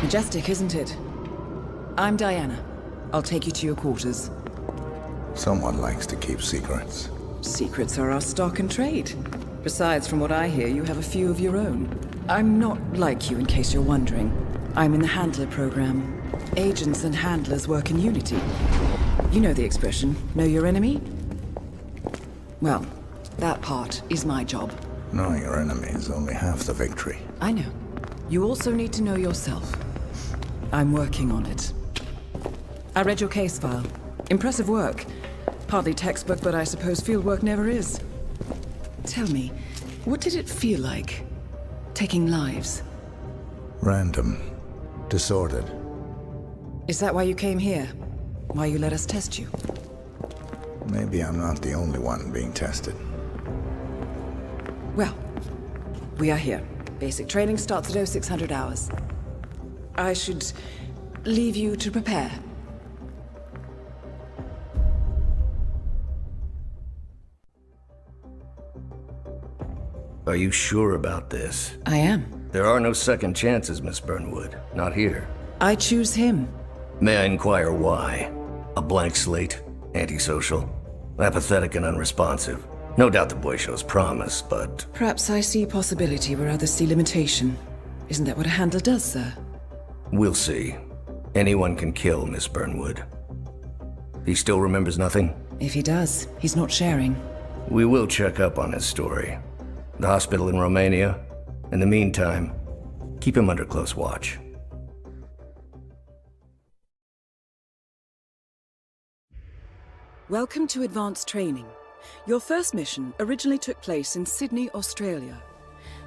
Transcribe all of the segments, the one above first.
Majestic, isn't it? I'm Diana. I'll take you to your quarters. Someone likes to keep secrets. Secrets are our stock and trade. Besides, from what I hear, you have a few of your own. I'm not like you, in case you're wondering. I'm in the Handler program. Agents and handlers work in unity. You know the expression, know your enemy? Well, that part is my job. Knowing your enemy is only half the victory. I know. You also need to know yourself. I'm working on it. I read your case file. Impressive work. Hardly textbook, but I suppose fieldwork never is. Tell me, what did it feel like, taking lives? Random. Disordered. Is that why you came here? Why you let us test you? Maybe I'm not the only one being tested. Well, we are here. Basic training starts at 0600 hours. I should leave you to prepare. Are you sure about this? I am. There are no second chances, Miss Burnwood. Not here. I choose him. May I inquire why? A blank slate? Antisocial? Apathetic and unresponsive? No doubt the boy shows promise, but... Perhaps I see possibility where others see limitation. Isn't that what a handler does, sir? We'll see. Anyone can kill Miss Burnwood. He still remembers nothing? If he does, he's not sharing. We will check up on his story. The hospital in Romania. In the meantime, keep him under close watch. Welcome to advanced training. Your first mission originally took place in Sydney, Australia.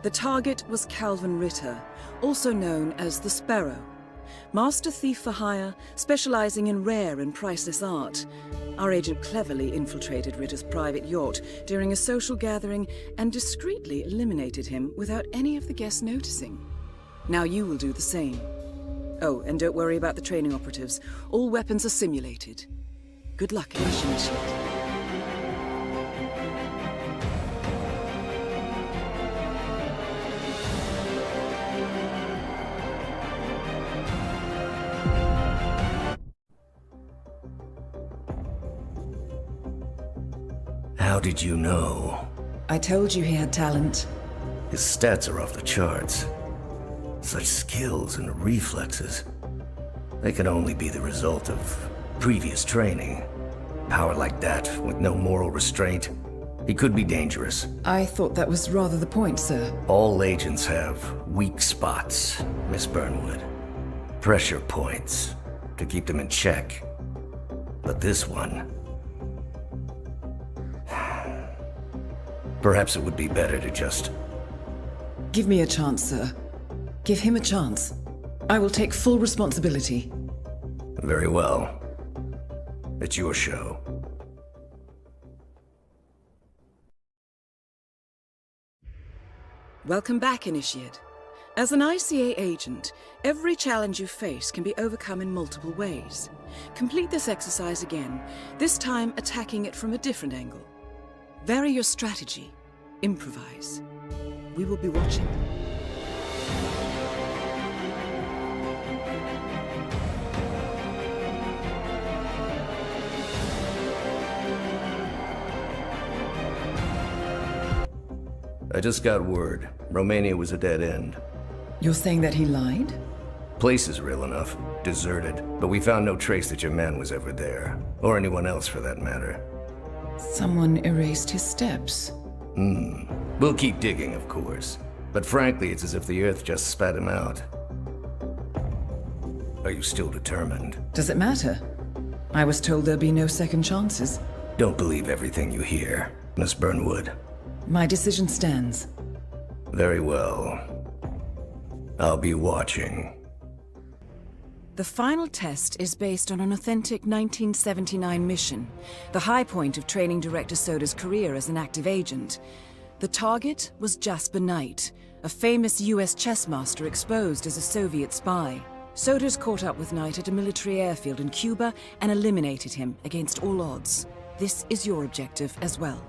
The target was Calvin Ritter, also known as the Sparrow. Master thief for hire, specializing in rare and priceless art. Our agent cleverly infiltrated Ritter's private yacht during a social gathering and discreetly eliminated him without any of the guests noticing. Now you will do the same. Oh, and don't worry about the training operatives. All weapons are simulated. Good luck, Initiate. How did you know? I told you he had talent. His stats are off the charts. Such skills and reflexes. They can only be the result of previous training. Power like that, with no moral restraint, he could be dangerous. I thought that was rather the point, sir. All agents have weak spots, Miss Burnwood. Pressure points, to keep them in check. But this one... Perhaps it would be better to just... Give me a chance, sir. Give him a chance. I will take full responsibility. Very well. It's your show. Welcome back, Initiate. As an ICA agent, every challenge you face can be overcome in multiple ways. Complete this exercise again, this time attacking it from a different angle. Vary your strategy. Improvise. We will be watching. I just got word. Romania was a dead end. You're saying that he lied? Place is real enough. Deserted. But we found no trace that your man was ever there. Or anyone else for that matter. Someone erased his steps. We'll keep digging, of course. But frankly, it's as if the Earth just spat him out. Are you still determined? Does it matter? I was told there'll be no second chances. Don't believe everything you hear, Miss Burnwood. My decision stands. Very well. I'll be watching. The final test is based on an authentic 1979 mission, the high point of training Director Soda's career as an active agent. The target was Jasper Knight, a famous US chess master exposed as a Soviet spy. Soda's caught up with Knight at a military airfield in Cuba and eliminated him against all odds. This is your objective as well.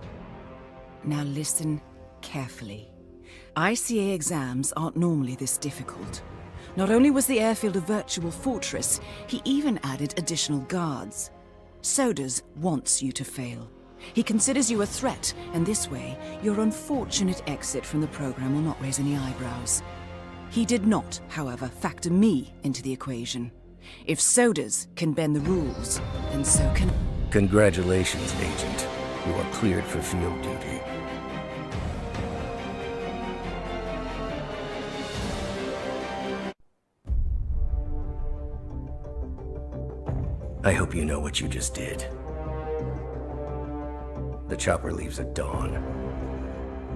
Now listen carefully. ICA exams aren't normally this difficult. Not only was the airfield a virtual fortress, he even added additional guards. Sodas wants you to fail. He considers you a threat, and this way, your unfortunate exit from the program will not raise any eyebrows. He did not, however, factor me into the equation. If Sodas can bend the rules, then so can... Congratulations, Agent. You are cleared for field duty. I hope you know what you just did. The chopper leaves at dawn.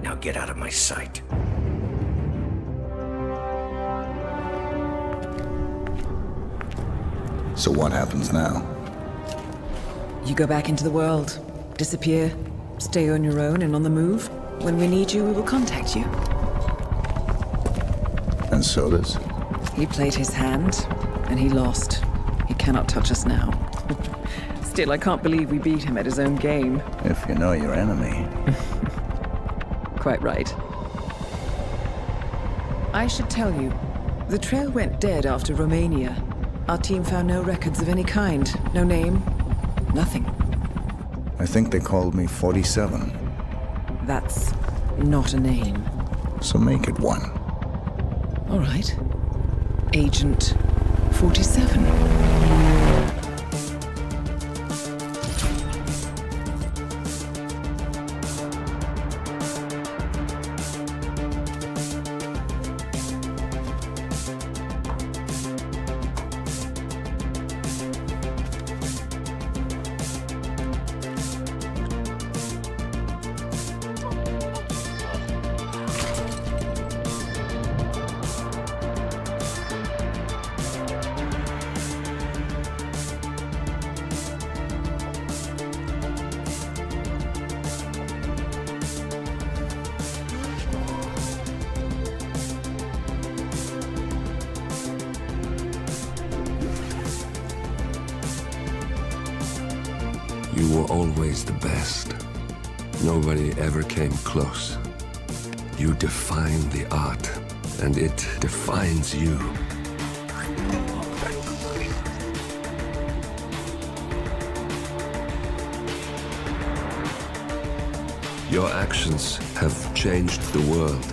Now get out of my sight. So what happens now? You go back into the world, disappear, stay on your own and on the move. When we need you, we will contact you. And Sodas? He played his hand, and he lost. He cannot touch us now. Still, I can't believe we beat him at his own game. If you know your enemy. Quite right. I should tell you, the trail went dead after Romania. Our team found no records of any kind. No name, nothing. I think they called me 47. That's not a name. So make it one. All right. Agent 47. You were always the best. Nobody ever came close. You define the art, and it defines you. Your actions have changed the world.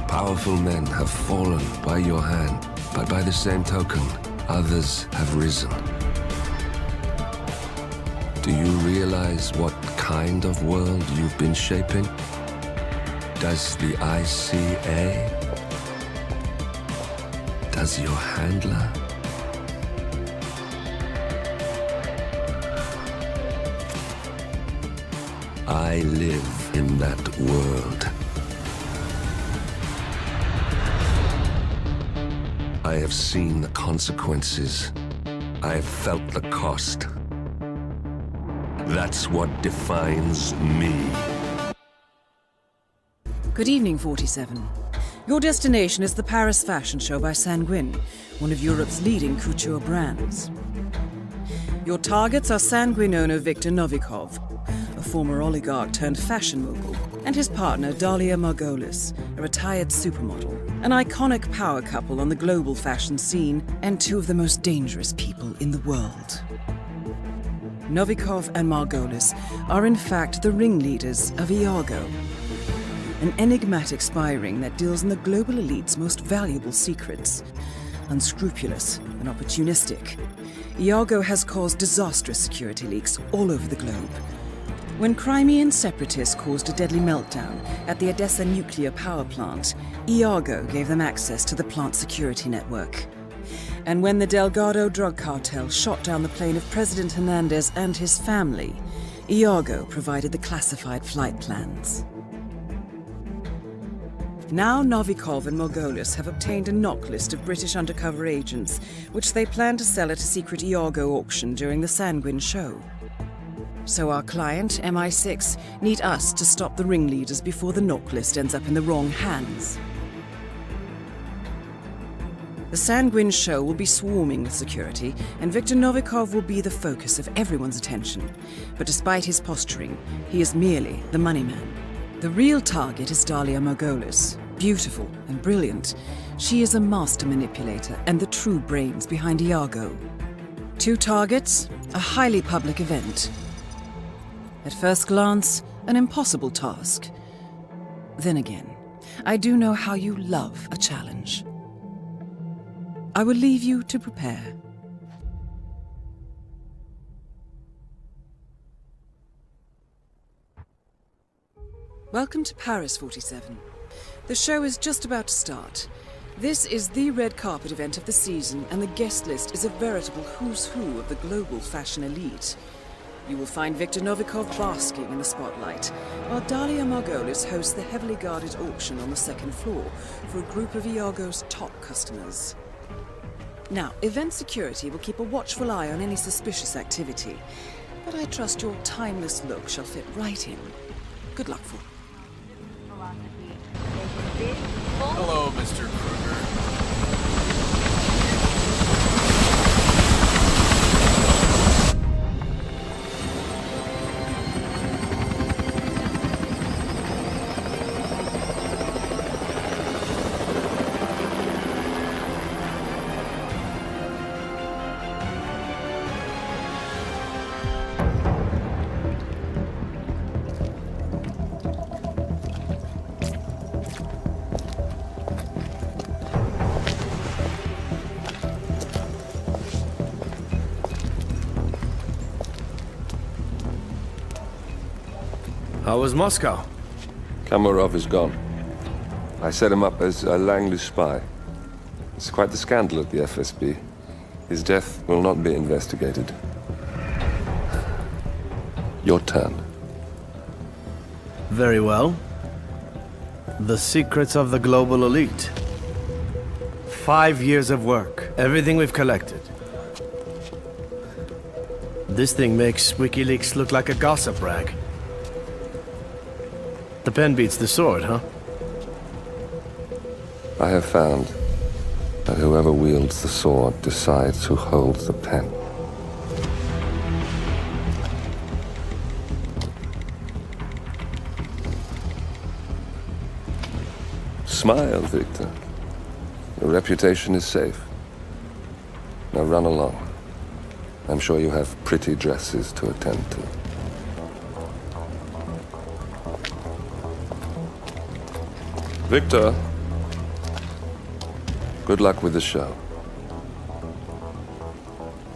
Powerful men have fallen by your hand, but by the same token, others have risen. Do you realize what kind of world you've been shaping? Does the ICA? Does your handler? I live in that world. I have seen the consequences. I have felt the cost. That's what defines me. Good evening, 47. Your destination is the Paris Fashion Show by Sanguine, one of Europe's leading couture brands. Your targets are Sanguine owner Viktor Novikov, a former oligarch turned fashion mogul, and his partner Dalia Margolis, a retired supermodel, an iconic power couple on the global fashion scene, and two of the most dangerous people in the world. Novikov and Margolis are in fact the ringleaders of Iago, an enigmatic spy ring that deals in the global elite's most valuable secrets. Unscrupulous and opportunistic, Iago has caused disastrous security leaks all over the globe. When Crimean separatists caused a deadly meltdown at the Odessa nuclear power plant, Iago gave them access to the plant's security network. And when the Delgado drug cartel shot down the plane of President Hernandez and his family, Iago provided the classified flight plans. Now Novikov and Margolis have obtained a knock list of British undercover agents, which they plan to sell at a secret Iago auction during the Sanguine show. So our client, MI6, need us to stop the ringleaders before the knock list ends up in the wrong hands. The Sanguine show will be swarming with security, and Viktor Novikov will be the focus of everyone's attention. But despite his posturing, he is merely the money man. The real target is Dalia Margolis. Beautiful and brilliant, she is a master manipulator and the true brains behind Iago. 2 targets, a highly public event. At first glance, an impossible task. Then again, I do know how you love a challenge. I will leave you to prepare. Welcome to Paris 47. The show is just about to start. This is the red carpet event of the season, and the guest list is a veritable who's who of the global fashion elite. You will find Viktor Novikov basking in the spotlight, while Dalia Margolis hosts the heavily guarded auction on the 2nd floor for a group of Iago's top customers. Now, event security will keep a watchful eye on any suspicious activity, but I trust your timeless look shall fit right in. Good luck for Hello, Mr. Kruger. How was Moscow? Kamarov is gone. I set him up as a Langley spy. It's quite the scandal at the FSB. His death will not be investigated. Your turn. Very well. The secrets of the global elite. 5 years of work. Everything we've collected. This thing makes WikiLeaks look like a gossip rag. The pen beats the sword, huh? I have found that whoever wields the sword decides who holds the pen. Smile, Victor. Your reputation is safe. Now run along. I'm sure you have pretty dresses to attend to. Victor, good luck with the show.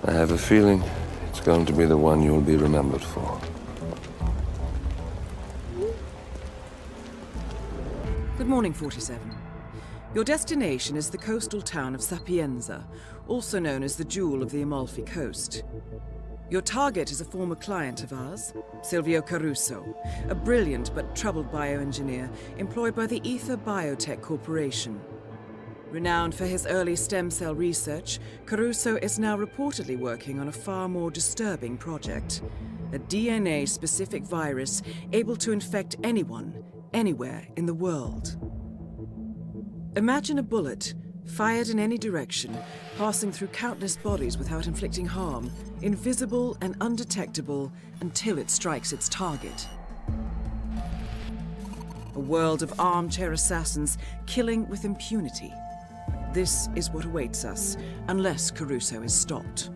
I have a feeling it's going to be the one you'll be remembered for. Good morning, 47. Your destination is the coastal town of Sapienza, also known as the Jewel of the Amalfi Coast. Your target is a former client of ours, Silvio Caruso, a brilliant but troubled bioengineer employed by the Ether Biotech Corporation. Renowned for his early stem cell research, Caruso is now reportedly working on a far more disturbing project, a DNA-specific virus able to infect anyone, anywhere in the world. Imagine a bullet, fired in any direction, passing through countless bodies without inflicting harm, invisible and undetectable until it strikes its target. A world of armchair assassins killing with impunity. This is what awaits us, unless Caruso is stopped.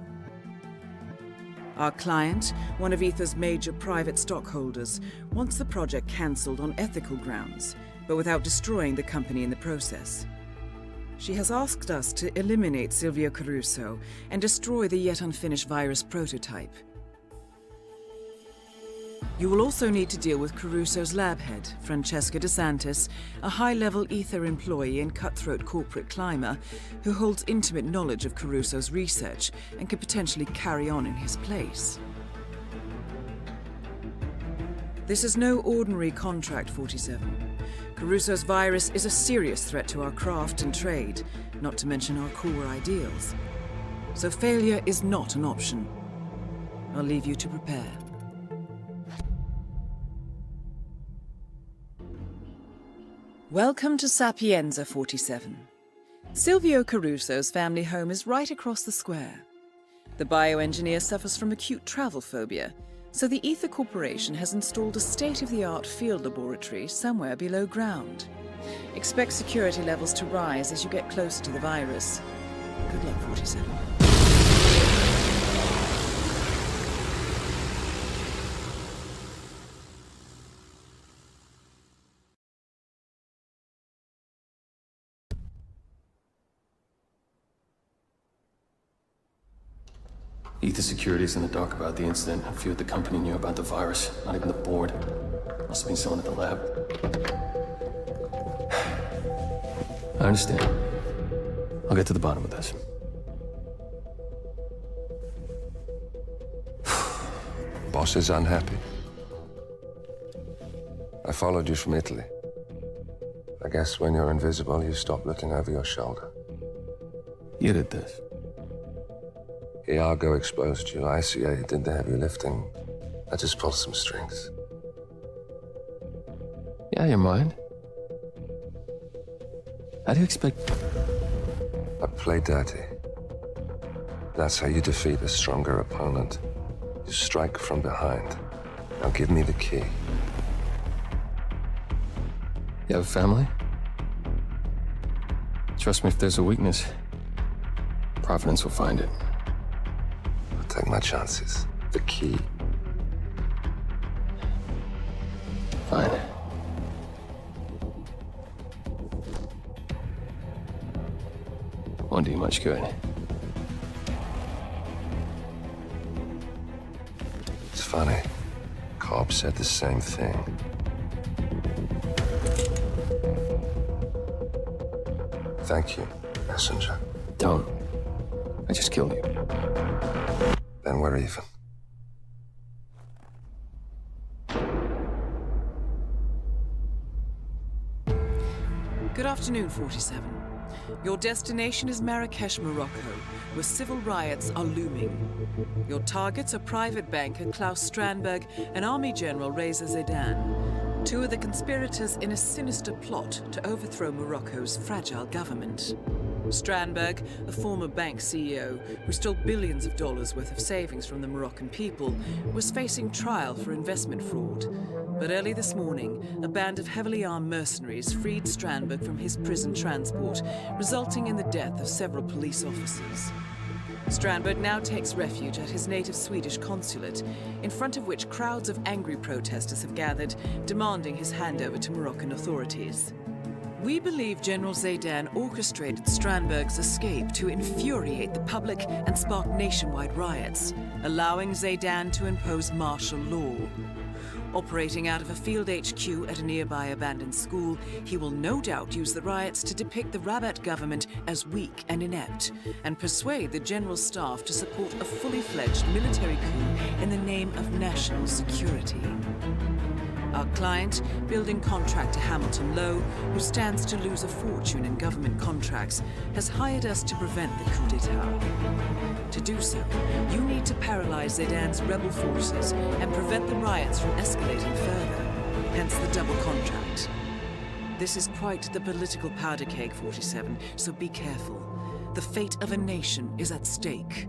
Our client, one of Ether's major private stockholders, wants the project cancelled on ethical grounds, but without destroying the company in the process. She has asked us to eliminate Silvio Caruso and destroy the yet unfinished virus prototype. You will also need to deal with Caruso's lab head, Francesca DeSantis, a high-level Ether employee and cutthroat corporate climber who holds intimate knowledge of Caruso's research and could potentially carry on in his place. This is no ordinary contract, 47. Caruso's virus is a serious threat to our craft and trade, not to mention our core ideals. So failure is not an option. I'll leave you to prepare. Welcome to Sapienza 47. Silvio Caruso's family home is right across the square. The bioengineer suffers from acute travel phobia, so the Ether Corporation has installed a state-of-the-art field laboratory somewhere below ground. Expect security levels to rise as you get closer to the virus. Good luck, 47. Ether Security's in the dark about the incident. A few at the company knew about the virus. Not even the board. Must have been someone at the lab. I understand. I'll get to the bottom of this. Boss is unhappy. I followed you from Italy. I guess when you're invisible, you stop looking over your shoulder. You did this. Iago exposed you. ICA did the heavy lifting. I just pulled some strings. Yeah, you're mine. How do you expect... I play dirty. That's how you defeat a stronger opponent. You strike from behind. Now give me the key. You have a family? Trust me, if there's a weakness, Providence will find it. I'll take my chances. The key. Fine. Won't do you much good. It's funny. Cobb said the same thing. Thank you, messenger. Don't. I just killed you. Then we're even. Good afternoon, 47. Your destination is Marrakesh, Morocco, where civil riots are looming. Your targets are private banker Klaus Strandberg and Army General Reza Zaidan, two of the conspirators in a sinister plot to overthrow Morocco's fragile government. Strandberg, a former bank CEO who stole billions of dollars worth of savings from the Moroccan people, was facing trial for investment fraud. But early this morning, a band of heavily armed mercenaries freed Strandberg from his prison transport, resulting in the death of several police officers. Strandberg now takes refuge at his native Swedish consulate, in front of which crowds of angry protesters have gathered, demanding his handover to Moroccan authorities. We believe General Zaidan orchestrated Strandberg's escape to infuriate the public and spark nationwide riots, allowing Zaidan to impose martial law. Operating out of a field HQ at a nearby abandoned school, he will no doubt use the riots to depict the Rabat government as weak and inept, and persuade the general staff to support a fully fledged military coup in the name of national security. Our client, building contractor Hamilton Lowe, who stands to lose a fortune in government contracts, has hired us to prevent the coup d'etat. To do so, you need to paralyze Zaidan's rebel forces and prevent the riots from escalating further, hence the double contract. This is quite the political powder keg, 47, so be careful. The fate of a nation is at stake.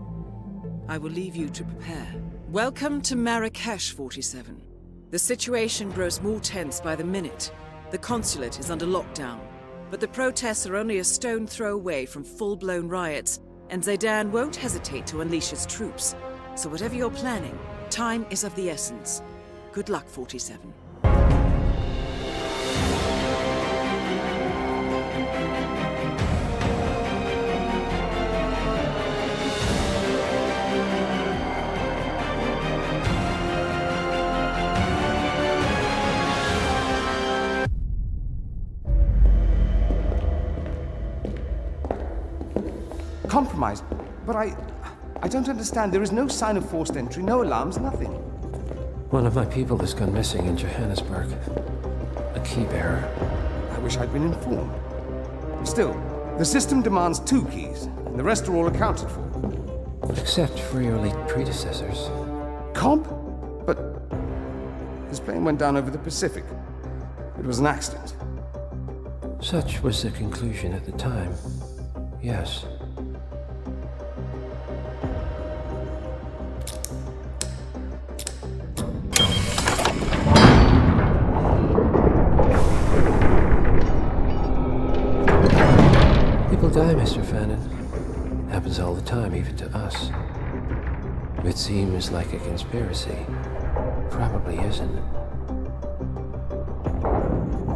I will leave you to prepare. Welcome to Marrakesh, 47. The situation grows more tense by the minute. The consulate is under lockdown, but the protests are only a stone throw away from full-blown riots, and Zaidan won't hesitate to unleash his troops. So whatever you're planning, time is of the essence. Good luck, 47. Compromised. But I don't understand. There is no sign of forced entry, no alarms, nothing. One of my people has gone missing in Johannesburg. A key bearer. I wish I'd been informed. Still, the system demands 2 keys, and the rest are all accounted for. Except for your late predecessors. Cobb? But his plane went down over the Pacific. It was an accident. Such was the conclusion at the time. Yes. People die, Mr. Fannin. Happens all the time, even to us. It seems like a conspiracy. Probably isn't.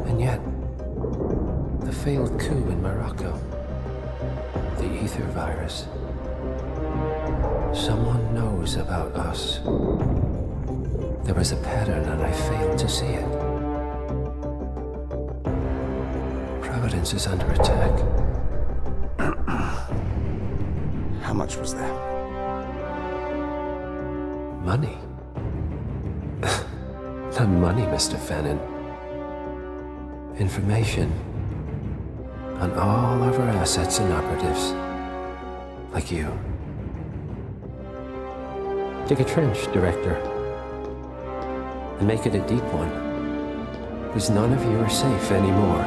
And yet, the failed coup in Morocco, the ether virus. Someone knows about us. There was a pattern and I failed to see it. Providence is under attack. How much was there? Money? Not money, Mr. Fannin. Information on all of our assets and operatives. Like you. Dig a trench, Director. And make it a deep one. Because none of you are safe anymore.